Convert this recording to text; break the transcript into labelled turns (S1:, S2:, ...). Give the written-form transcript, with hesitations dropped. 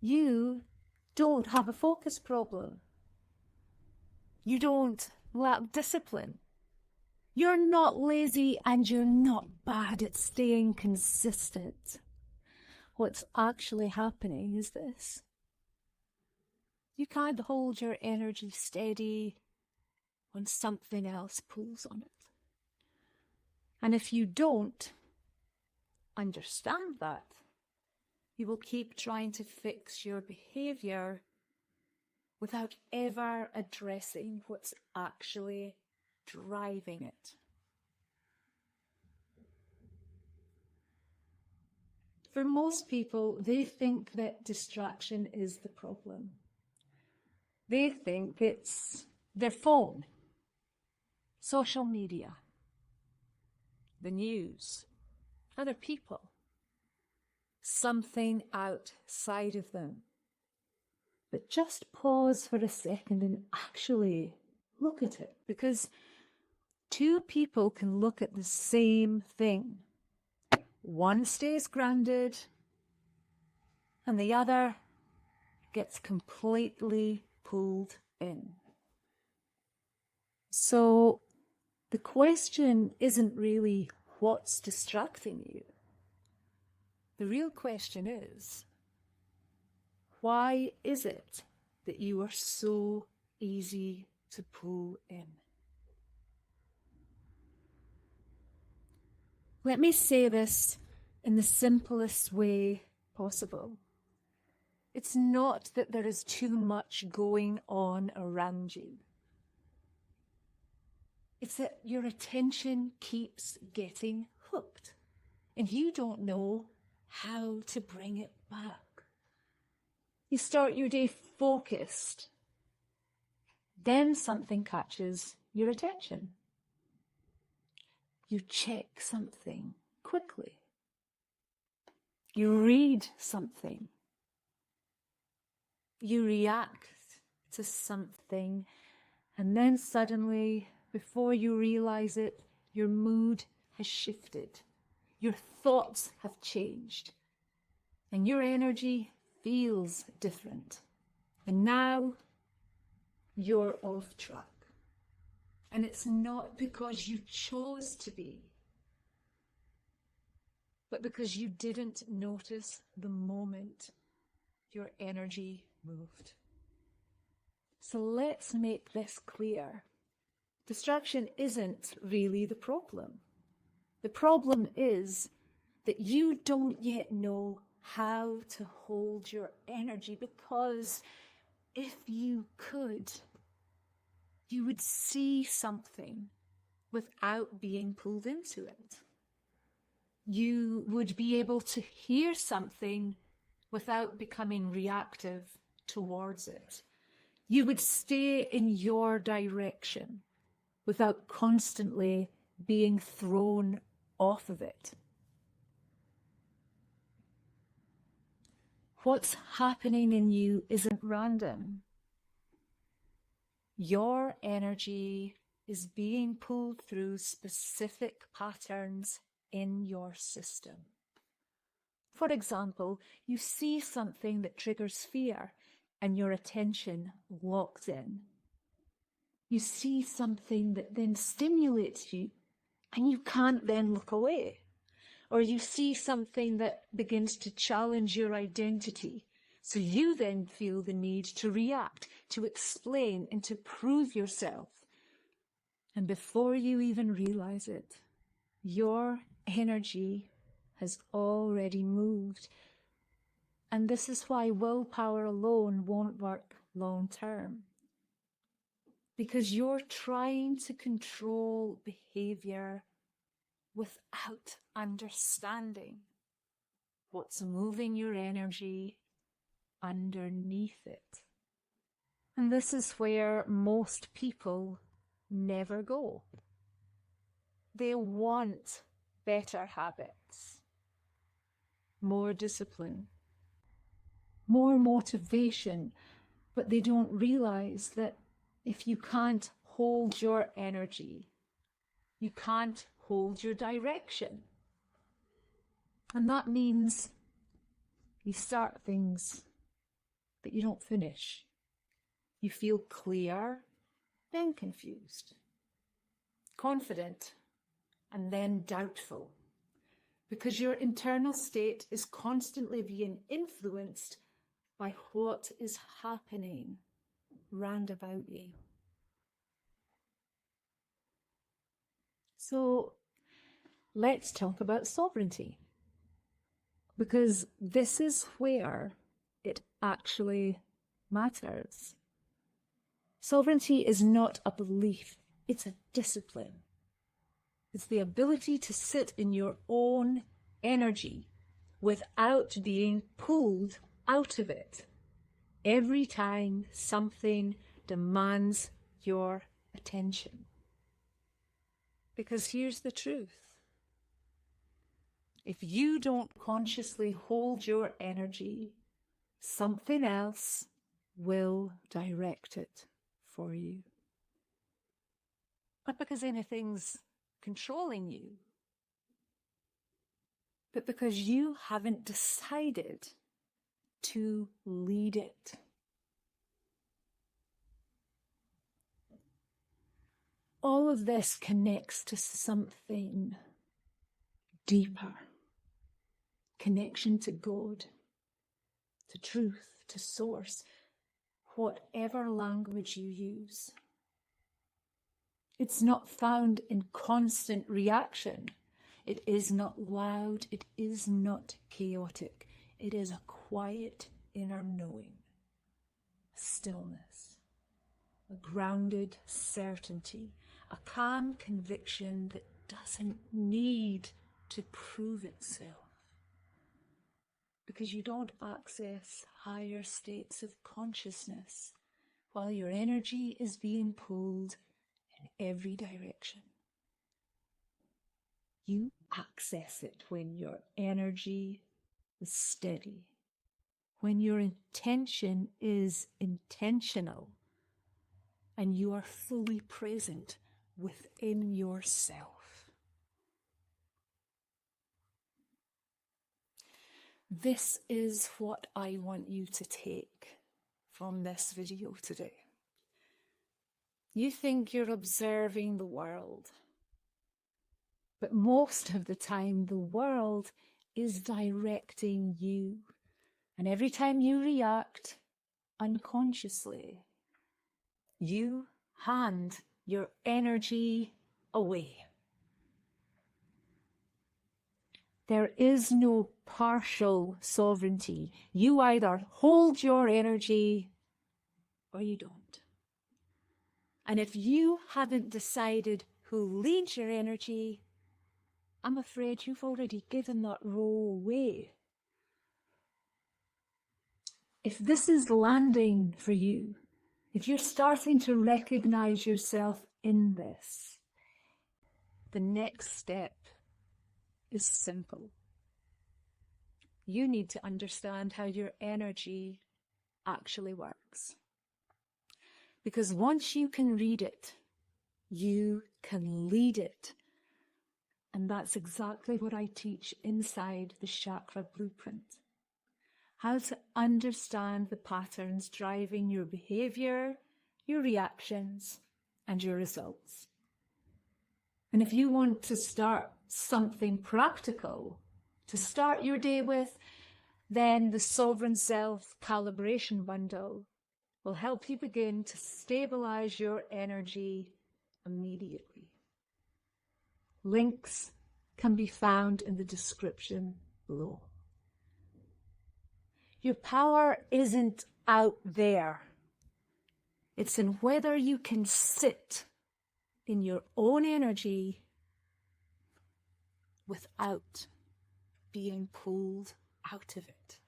S1: You don't have a focus problem. You don't lack discipline. You're not lazy and you're not bad at staying consistent. What's actually happening is this. You can't hold your energy steady when something else pulls on it. And if you don't understand that, you will keep trying to fix your behaviour without ever addressing what's actually driving it. For most people, they think that distraction is the problem. They think it's their phone, social media, the news, other people, something outside of them. But just pause for a second and actually look at it, because two people can look at the same thing. One stays grounded and the other gets completely pulled in. So the question isn't really what's distracting you. The real question is, why is it that you are so easy to pull in? Let me say this in the simplest way possible. It's not that there is too much going on around you. It's that your attention keeps getting hooked and you don't know how to bring it back. You start your day focused, then something catches your attention. You check something quickly. You read something. You react to something, and then suddenly, before you realize it, your mood has shifted. Your thoughts have changed, and your energy feels different. And now you're off track. And it's not because you chose to be, but because you didn't notice the moment your energy moved. So let's make this clear. Distraction isn't really the problem. The problem is that you don't yet know how to hold your energy, because if you could, you would see something without being pulled into it. You would be able to hear something without becoming reactive towards it. You would stay in your direction without constantly being thrown off of it. What's happening in you isn't random. Your energy is being pulled through specific patterns in your system. For example, you see something that triggers fear and your attention locks in. You see something that then stimulates you and you can't then look away. Or you see something that begins to challenge your identity. So you then feel the need to react, to explain, and to prove yourself. And before you even realize it, your energy has already moved. And this is why willpower alone won't work long term. Because you're trying to control behaviour without understanding what's moving your energy underneath it. And this is where most people never go. They want better habits, more discipline, more motivation, but they don't realize that if you can't hold your energy, you can't hold your direction. And that means you start things but you don't finish. You feel clear, then confused, confident, and then doubtful, because your internal state is constantly being influenced by what is happening round about you. So let's talk about sovereignty, because this is where it actually matters. Sovereignty is not a belief, it's a discipline. It's the ability to sit in your own energy without being pulled out of it every time something demands your attention. Because here's the truth. If you don't consciously hold your energy, something else will direct it for you. Not because anything's controlling you, but because you haven't decided to lead it. All of this connects to something deeper. Connection to God, to truth, to source, whatever language you use. It's not found in constant reaction. It is not loud. It is not chaotic. It is a quiet inner knowing, stillness, a grounded certainty, a calm conviction that doesn't need to prove itself. Because you don't access higher states of consciousness while your energy is being pulled in every direction. You access it when your energy is steady, when your intention is intentional, and you are fully present within yourself. This is what I want you to take from this video today. You think you're observing the world, but most of the time the world is directing you. And every time you react unconsciously, you hand your energy away. There is no partial sovereignty. You either hold your energy or you don't. And if you haven't decided who leads your energy, I'm afraid you've already given that role away. If this is landing for you, if you're starting to recognize yourself in this, the next step is simple. You need to understand how your energy actually works. Because once you can read it, you can lead it. And that's exactly what I teach inside the Chakra Blueprint. How to understand the patterns driving your behaviour, your reactions, and your results. And if you want to start something practical to start your day with, then the Sovereign Self Calibration Bundle will help you begin to stabilize your energy immediately. Links can be found in the description below. Your power isn't out there. It's in whether you can sit in your own energy without being pulled out of it.